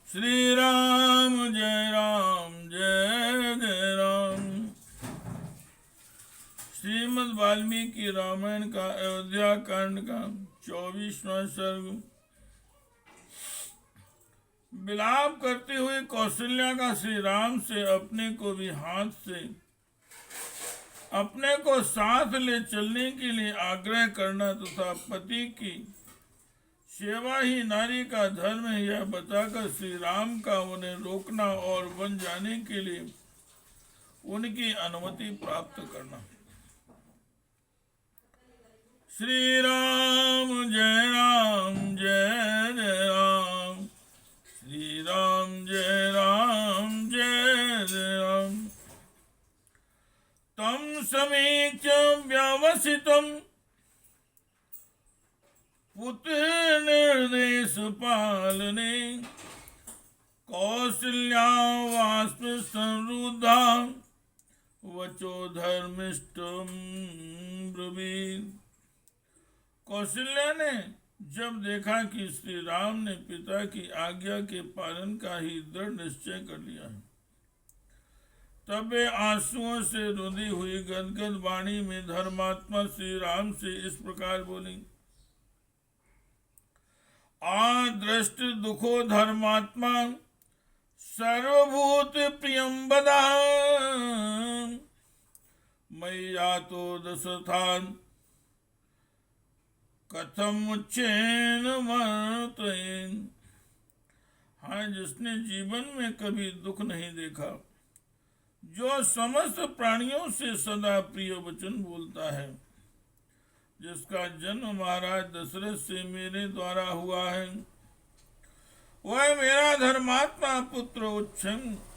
श्री राम जय राम जय जय राम। श्रीमद् वाल्मीकि रामायण का अयोध्या कांड का 24वां सर्ग। विलाप करते हुए कौशल्या का श्री राम से अपने को भी हाथ से अपने को साथ ले चलने के लिए आग्रह करना तथा पति की सेवा ही नारी का धर्म है, यह बताकर श्री राम का उन्हें रोकना और वन जाने के लिए उनकी अनुमति प्राप्त करना। श्री राम जय जय राम। श्री राम जय राम। तम समीक्ष्य व्यवसितम् पुत्र निर्देश पालने कौशल्या वाष्प संरुद्धा वचो धर्मिष्ठम ब्रवीत। कौशल्या ने जब देखा कि श्री राम ने पिता की आज्ञा के पालन का ही दृढ़ निश्चय कर लिया है, तब वे आंसुओं से रुंधी हुई गदगद वाणी में धर्मात्मा श्री राम से इस प्रकार बोली। आदृष्ट दुखो धर्मात्मा सर्वभूत प्रियम बदा मैया तो दशथान कथम उच्चैन मर्तयेन। हाँ, जिसने जीवन में कभी दुख नहीं देखा, जो समस्त प्राणियों से सदा प्रिय वचन बोलता है, जिसका जन्म महाराज दशरथ से मेरे द्वारा हुआ है, वह मेरा धर्मात्मा पुत्र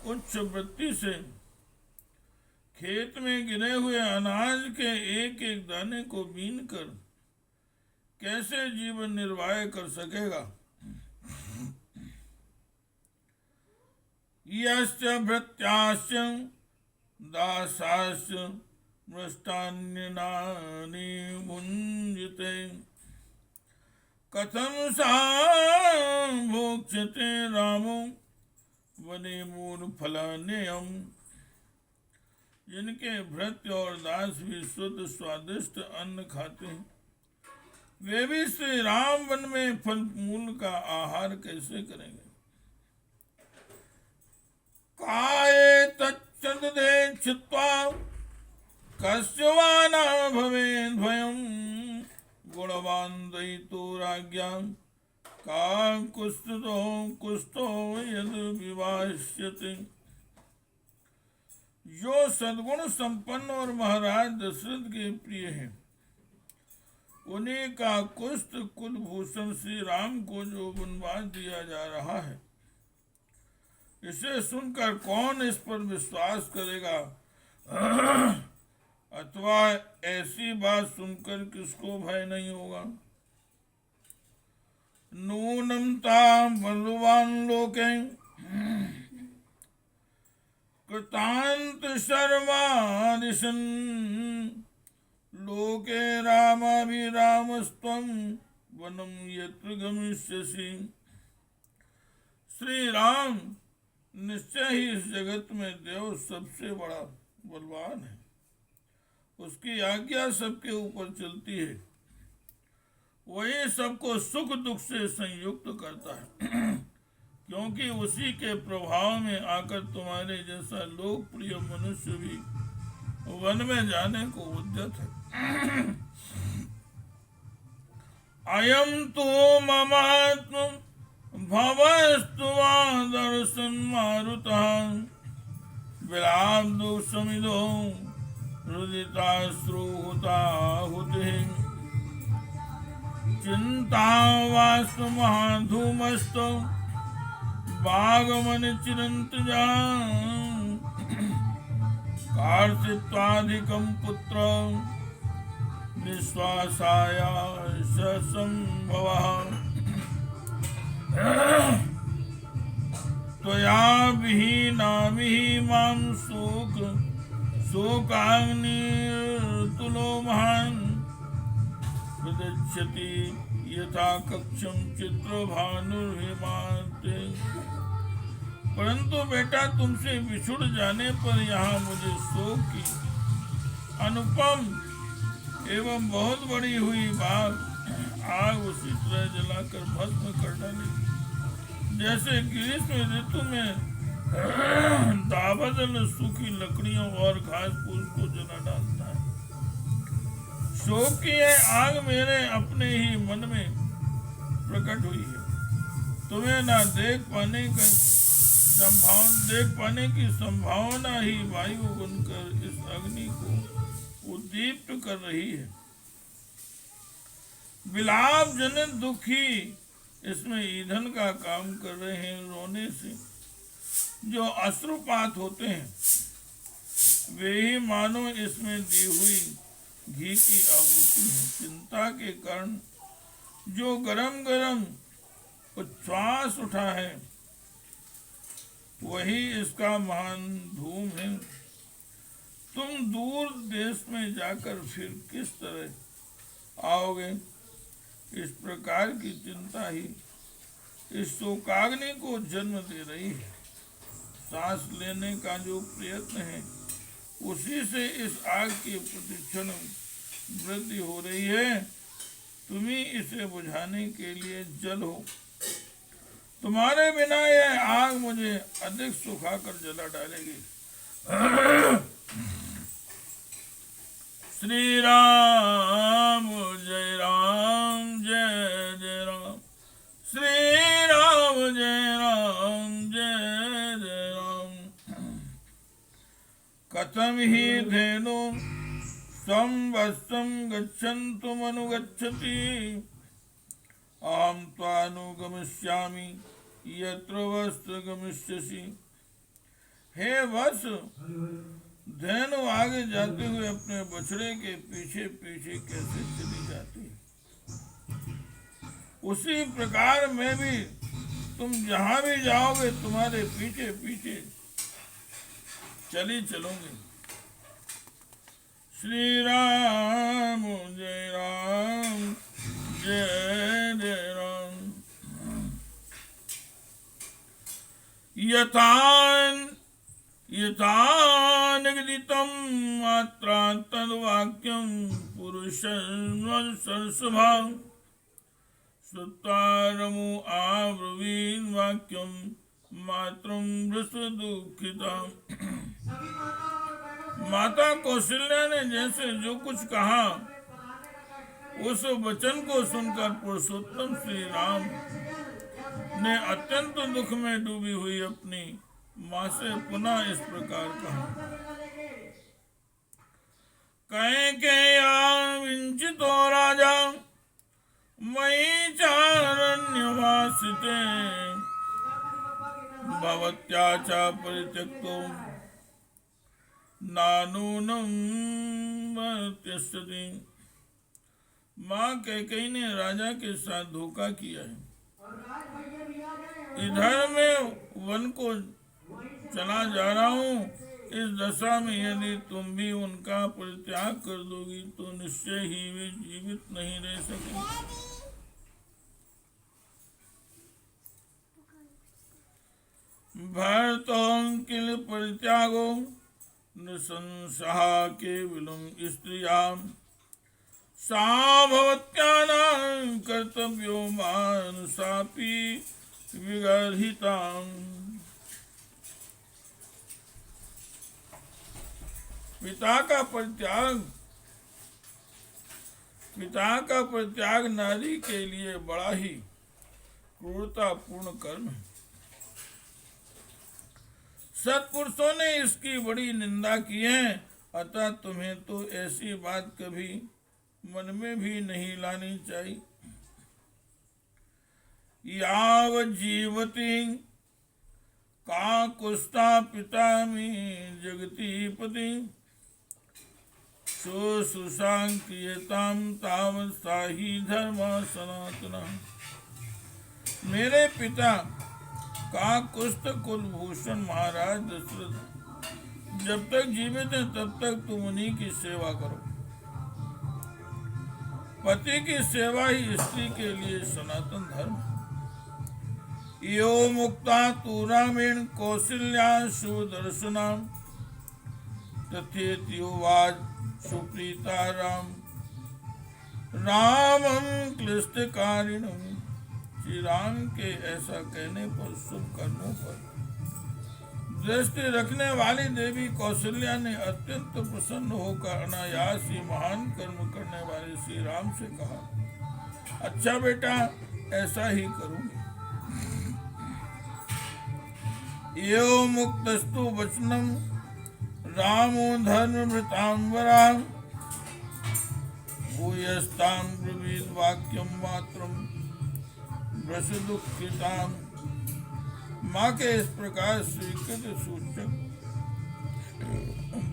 उच्च वृत्ति से खेत में गिरे हुए अनाज के एक एक दाने को बीन कर कैसे जीवन निर्वाह कर सकेगा। यस्य भृत्यास्य दासास्य मृष्टान्नानि भुञ्जते कथं सा भोक्ष्यते रामो वने मूलफलान्ययम्। जिनके भृत्य और दास भी शुद्ध स्वादिष्ट अन्न खाते हैं, वे भी श्री राम वन में फल मूल का आहार कैसे करेंगे। काये तच्चदे छित्त्वा कस्य वा न भवेन् भयम् गुणवान् दयितो राज्ञां का कुस्थो यद् विवाह्यते। जो सद्गुण संपन्न और महाराज दशरथ के प्रिय हैं, उन्हीं का कुष्ठ कुलभूषण श्री राम को जो वनवास दिया जा रहा है, इसे सुनकर कौन इस पर विश्वास करेगा, अथवा ऐसी बात सुनकर किसको भय नहीं होगा। नूनं तां बलवान् लोके कृतान्त शर्मादिशन् लोके रामाभिरामस्त्वं वनं यत्र गमिष्यसि। श्री राम निश्चय ही इस जगत में देव सबसे बड़ा बलवान है, उसकी आज्ञा सबके ऊपर चलती है, वही सबको सुख दुख से संयुक्त करता है, क्योंकि उसी के प्रभाव में आकर तुम्हारे जैसा लोकप्रिय मनुष्य भी वन में जाने को उद्यत है। अयम तो ममात्म भवस्तु दर्शन मारुता विलाप दोषमिदो रुदिताश्रुहुताहुतिः चिंता वास्तु महाधूमस्तु बागमन चिरंत कार्तित्वाधिकं पुत्र निश्वासाय संभवः त्वया विहीनामिहि मां शोकाग्निर्तुलो महान् प्रदच्छति यथा कक्षम चित्र भानुर्हिमाते। परंतु बेटा तुमसे बिछुड़ जाने पर यहाँ मुझे शोक की अनुपम एवं बहुत बड़ी हुई आग उसी तरह जलाकर भस्म कर डाली, जैसे ग्रीष्म ऋतु में दावानल सूखी लकड़ियों और घास फूस को जला डालता है। शोक की यह आग मेरे अपने ही मन में प्रकट हुई है। तुम्हें ना देख पाने की संभावना ही वायु बनकर इस अग्नि को उद्दीप्त कर रही है। विलाप जनित दुखी इसमें ईंधन का काम कर रहे हैं। रोने से जो अश्रुपात होते हैं वे ही मानो इसमें दी हुई घी की आहुति है। चिंता के कारण जो गरम गरम उच्छ्वास उठा है वही इसका महान धूम है। तुम दूर देश में जाकर फिर किस तरह आओगे? इस प्रकार की चिंता ही इस शोकाग्नि को जन्म दे रही है। सांस लेने का जो प्रयत्न है उसी से इस आग की प्रतिक्षण वृद्धि हो रही है। तुम ही इसे बुझाने के लिए जल हो। तुम्हारे बिना यह आग मुझे अधिक सुखाकर जला डालेगी। श्री राम जय राम जय जय राम। श्री राम जय राम जय जय राम। कथम ही धेनु संवत्सं गच्छन्तुमनुगच्छति अहं त्वानुगमिष्यामि यत्र वस्त्र गमिष्यसि। हे वत्स, धेनु आगे जाते हुए अपने बछड़े के पीछे पीछे कैसे चली जाती है, उसी प्रकार मैं भी तुम जहां भी जाओगे तुम्हारे पीछे पीछे चली चलूंगी। श्री राम जय राम जय जय राम। यथा निगदितं मात्रा तद्वाक्यं पुरुषस्वसर्षभा श्रुत्वारमु आब्रवीन् वाक्यं मातरं दुखिता। माता कौशल्या ने जैसे जो कुछ कहा उस वचन को सुनकर पुरुषोत्तम श्री राम ने अत्यंत दुख में डूबी हुई अपनी माँ से पुनः इस प्रकार कहा। कैकेय्याविंचितो राजा मयि चारण्यवासिते भवत्या च परित्यक्तो नानूनं वर्तिष्यति। माँ कैकेयी ने राजा के साथ धोखा किया है। इधर मैं वन को चला जा रहा हूँ। इस दशा में यदि तुम भी उनका परित्याग कर दोगी तो निश्चय ही वे जीवित नहीं रह सकेंगे। भर्तों किल परित्यागो नृशंसः केवलं स्त्रियां सा भवत्यानां कर्तव्यो मानसापि विगर्हिताम्। पिता का परित्याग नारी के लिए बड़ा ही क्रूरतापूर्ण कर्म है। सत्पुरुषों ने इसकी बड़ी निंदा की है, अतः तुम्हें तो ऐसी बात कभी मन में भी नहीं लानी चाहिए। याव जीवति काकुस्ता पिता में जगति पति सुशांक्रियताम तावत् साही धर्म सनातना। मेरे पिता काकुस्थ कुलभूषण महाराज दशरथ जब तक जीवित हैं तब तक तुम उन्हीं की सेवा करो। पति की सेवा ही स्त्री के लिए सनातन धर्म। यो मुक्ता तू रामेण कौशल्या सुदर्शना तथेत्युवाच सुप्रीता रामं क्लिष्टकारिणम्। श्री राम के ऐसा कहने पर शुभ कर्मों पर दृष्टि रखने वाली देवी कौशल्या ने अत्यंत प्रसन्न होकर अनायास ही महान कर्म करने वाले श्री राम से कहा, अच्छा बेटा, ऐसा ही करूंगी। यो मुक्तस्तु वचनम रामो धर्मभृतांबरा भूयस्तां ब्रवीद वाक्यम मात्रम वृष दुःखिताम। माँ के इस प्रकार स्वीकृत सूचक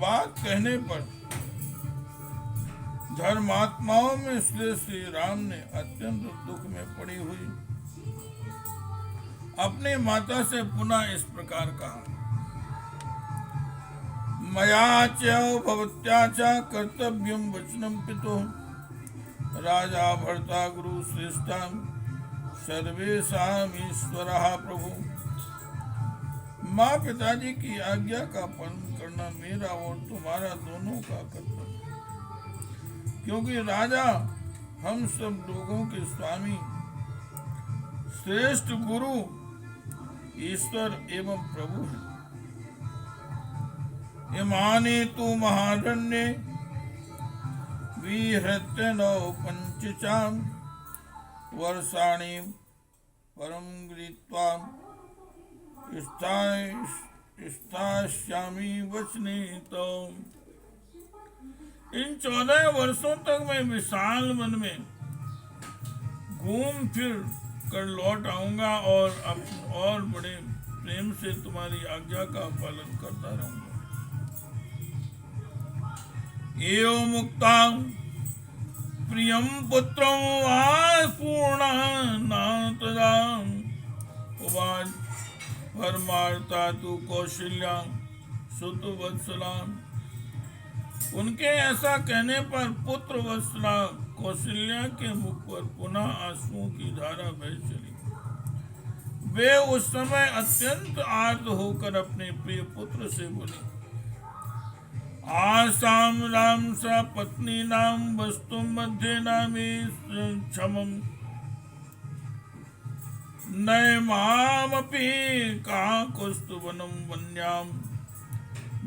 बात कहने पर धर्मात्माओं में श्री राम ने अत्यंत दुख में पड़ी हुई अपनी माता से पुनः इस प्रकार कहा, मया च भवत्या च कर्तव्यं वचनं पितुः राजा भर्ता गुरु श्रेष्ठा सर्वेषाम् ईश्वरः प्रभु। माँ पिताजी की आज्ञा का पालन करना मेरा और तुम्हारा दोनों का कर्तव्य, क्योंकि राजा हम सब लोगों के स्वामी, श्रेष्ठ गुरु, ईश्वर एवं प्रभु है। इमानि तु महारण्ये विहृत्यनो पंचचाम वर्षाणि परम गृहीत्वा स्थास्यामि वचने तो। इन 14 वर्षों तक मैं विशाल वन में घूम फिर कर लौट आऊंगा और बड़े प्रेम से तुम्हारी आज्ञा का पालन करता रहूंगा। एव मुक्ता प्रियम पुत्रं पूर्णा नातदा उवाच परमार्था तु कौशल्या सुत वत्सला। उनके ऐसा कहने पर पुत्र वत्सला कौशल्या के मुख पर पुनः आंसुओं की धारा बह चली। वे उस समय अत्यंत आर्त होकर अपने प्रिय पुत्र से बोली, आसाम राम सा पत्नी नाम वस्तु मध्य नामी क्षमम नय मामपि काकुस्तुवनं वन्याम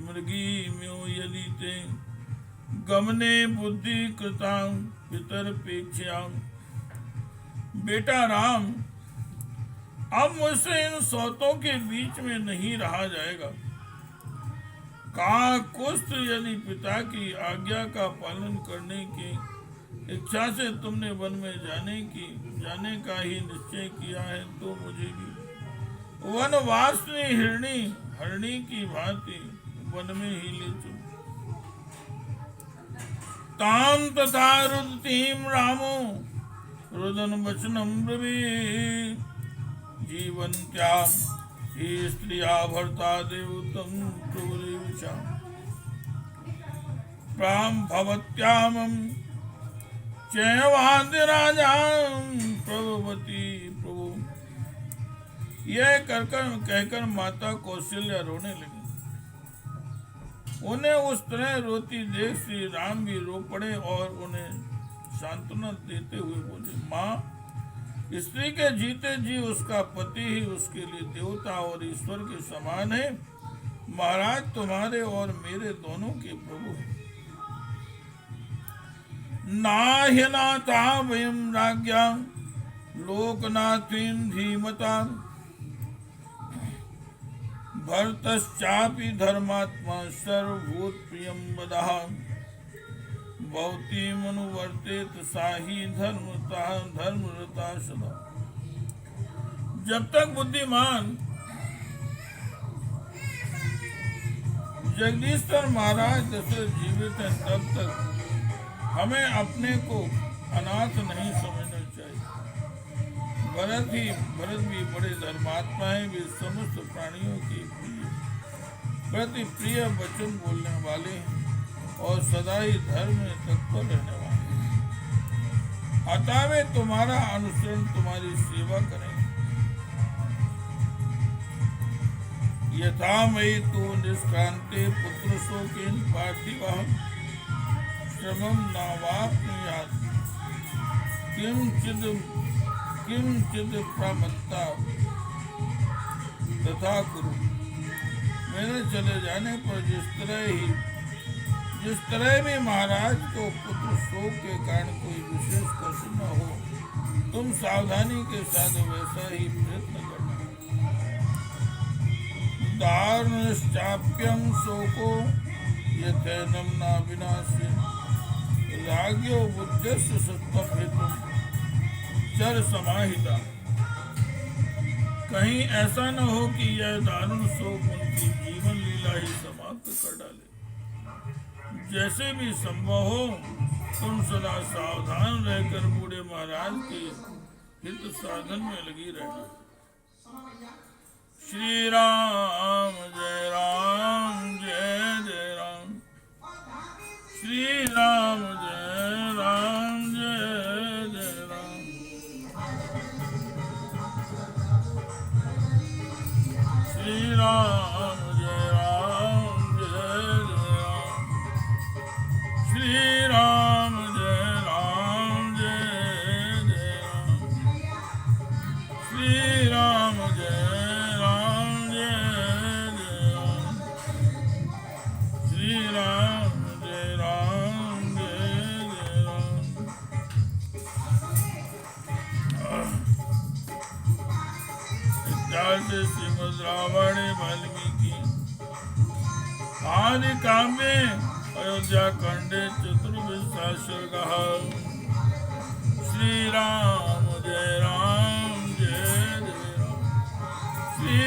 मृगी म्यो यदि ते गमने बुद्धि कृतां पितरपेक्षाम। बेटा राम, अब मुझसे इन सौतों के बीच में नहीं रहा जाएगा। काकुस्त यदि पिता की आज्ञा का पालन करने की इच्छा से तुमने वन में जाने का ही निश्चय किया है, तो मुझे भी वनवासिनी हरणी की भांति वन में ही ले चलो। ताम तथा रुदतीम रामो रुदन वचनम ब्रवीत् जीवन्त्या ही स्त्रिया भर्ता देवतम प्रभुरेवचा प्राम भवत्यामं चैवादिराजां प्रभवती प्रभु। यह कहकर माता कौशल्या रोने लगी। उन्हें उस तरह रोती देख श्री राम भी रो पड़े और उन्हें सांत्वना देते हुए बोले, माँ, स्त्री के जीते जी उसका पति ही उसके लिए देवता और ईश्वर के समान है। महाराज तुम्हारे और मेरे दोनों के प्रभु हैं। नाह्यनाथा वयं राज्ञा लोकनाथीं धीमता भरतश्चापि धर्मात्मा सर्वभूत प्रियं वदः भवती मनुवर्तेत साही धर्मरता सदा। जब तक बुद्धिमान जगदीश्वर महाराज दशरथ जीवित हैं, तब तक हमें अपने को अनाथ नहीं समझना चाहिए। भरत भी बड़े धर्मात्मा हैं। वे समस्त प्राणियों के प्रति प्रिय वचन बोलने वाले हैं और सदा ही धर्म में तत्पर रहने वाले हैं। अतः वे तुम्हारा अनुसरण, तुम्हारी सेवा करेंगे। यथा मयि तु निष्क्रांते पुत्र शोकेन पार्थिवः श्रमं नावाप्नुयात् किंचिद प्रमत्ता तथा कुरु। मेरे चले जाने पर जिस तरह भी महाराज को पुत्र शोक के कारण कोई विशेष कष्ट न हो, तुम सावधानी के साथ वैसा ही प्रयत्न करना। दारुणश्चाप्यं शोको यथैनं न विनाशे राज्ञो बुद्धिस्य सत्वं हेतुं चर समाहिता। कहीं ऐसा न हो कि यह दारुण शोक उनकी जीवन लीला ही समाप्त कर डाले। जैसे भी संभव हो तुम सदा सावधान रहकर बूढ़े महाराज के हित साधन में लगी रहना। श्री राम जय राम जय जय राम। श्री राम जय राम जय जय राम। श्री राम जय राम जय जय राम। श्री राम जय राम जय जय राम। श्री राम जय राम जय जय राम। श्री राम जय राम जय जय राम। इत्यादि श्रीमद् रामायणे वाल्मीकि आदि काव्ये अयोध्या कांडे चतुर्विंशः सर्गः। श्री राम जय राम जय जय राम। श्री